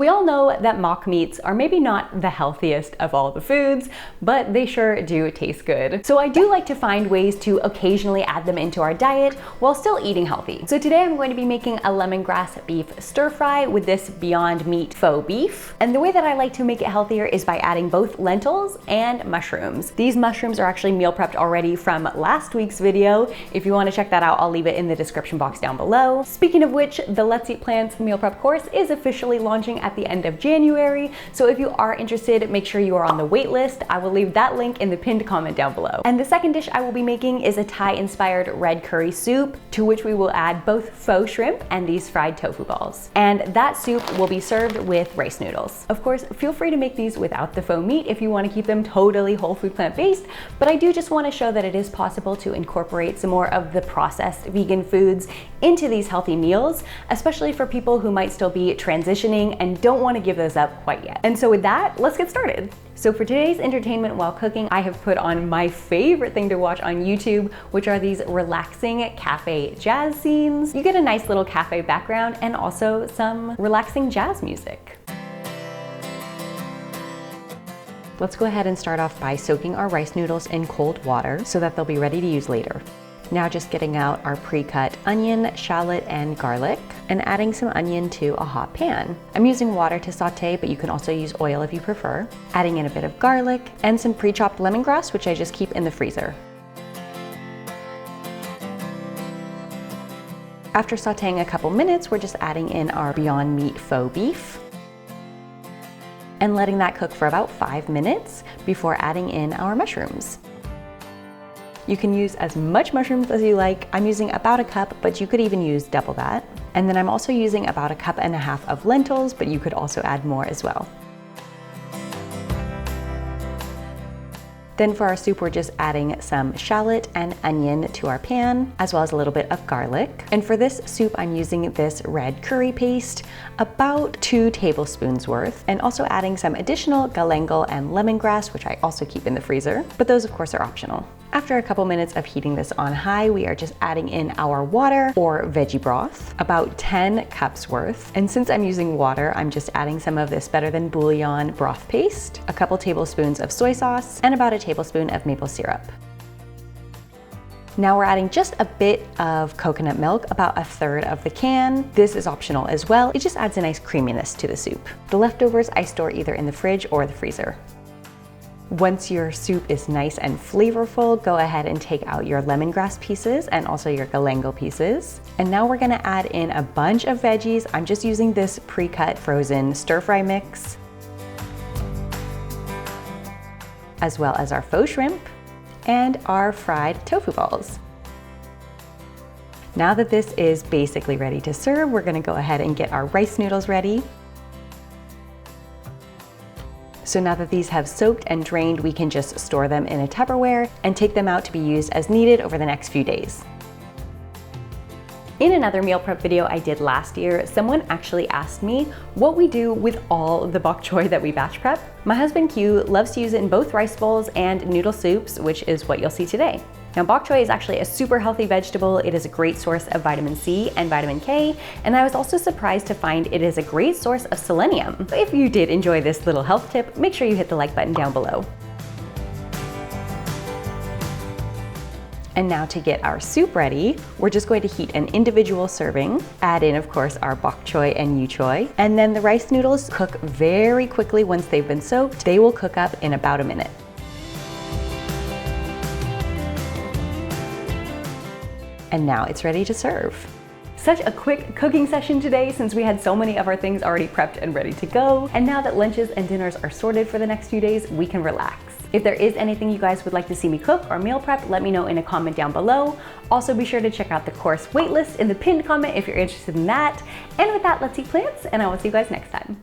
We all know that mock meats are maybe not the healthiest of all the foods, but they sure do taste good. So I do like to find ways to occasionally add them into our diet while still eating healthy. So today I'm going to be making a lemongrass beef stir fry with this Beyond Meat faux beef. And the way that I like to make it healthier is by adding both lentils and mushrooms. These mushrooms are actually meal prepped already from last week's video. If you want to check that out, I'll leave it in the description box down below. Speaking of which, the Let's Eat Plants meal prep course is officially launching at the end of January. So if you are interested, make sure you are on the wait list. I will leave that link in the pinned comment down below. And the second dish I will be making is a Thai-inspired red curry soup, to which we will add both faux shrimp and these fried tofu balls. And that soup will be served with rice noodles. Of course, feel free to make these without the faux meat if you want to keep them totally whole food plant-based, but I do just want to show that it is possible to incorporate some more of the processed vegan foods into these healthy meals, especially for people who might still be transitioning and don't want to give those up quite yet. And so with that, let's get started. So for today's entertainment while cooking, I have put on my favorite thing to watch on YouTube, which are these relaxing cafe jazz scenes. You get a nice little cafe background and also some relaxing jazz music. Let's go ahead and start off by soaking our rice noodles in cold water so that they'll be ready to use later. Now just getting out our pre-cut onion, shallot, and garlic, and adding some onion to a hot pan. I'm using water to saute, but you can also use oil if you prefer. Adding in a bit of garlic and some pre-chopped lemongrass, which I just keep in the freezer. After sauteing a couple minutes, we're just adding in our Beyond Meat faux beef and letting that cook for about 5 minutes before adding in our mushrooms. You can use as much mushrooms as you like. I'm using about a cup, but you could even use double that. And then I'm also using about 1.5 cups of lentils, but you could also add more as well. Then for our soup, we're just adding some shallot and onion to our pan, as well as a little bit of garlic. And for this soup, I'm using this red curry paste, about 2 tablespoons worth, and also adding some additional galangal and lemongrass, which I also keep in the freezer, but those of course are optional. After a couple minutes of heating this on high, we are just adding in our water or veggie broth, about 10 cups worth. And since I'm using water, I'm just adding some of this Better Than Bouillon broth paste, a couple tablespoons of soy sauce, and about a tablespoon of maple syrup. Now we're adding just a bit of coconut milk, about 1/3 of the can. This is optional as well. It just adds a nice creaminess to the soup. The leftovers I store either in the fridge or the freezer. Once your soup is nice and flavorful, go ahead and take out your lemongrass pieces and also your galangal pieces. And now we're gonna add in a bunch of veggies. I'm just using this pre-cut frozen stir-fry mix, as well as our faux shrimp and our fried tofu balls. Now that this is basically ready to serve, we're gonna go ahead and get our rice noodles ready. So now that these have soaked and drained, we can just store them in a Tupperware and take them out to be used as needed over the next few days. In another meal prep video I did last year, someone actually asked me what we do with all the bok choy that we batch prep. My husband Q loves to use it in both rice bowls and noodle soups, which is what you'll see today. Now, bok choy is actually a super healthy vegetable. It is a great source of vitamin C and vitamin K, and I was also surprised to find it is a great source of selenium. If you did enjoy this little health tip, make sure you hit the like button down below. And now to get our soup ready, we're just going to heat an individual serving, add in, of course, our bok choy and yu choy, and then the rice noodles cook very quickly once they've been soaked. They will cook up in about a minute. And now it's ready to serve. Such a quick cooking session today since we had so many of our things already prepped and ready to go. And now that lunches and dinners are sorted for the next few days, we can relax. If there is anything you guys would like to see me cook or meal prep, let me know in a comment down below. Also be sure to check out the course waitlist in the pinned comment if you're interested in that. And with that, let's eat plants, and I will see you guys next time.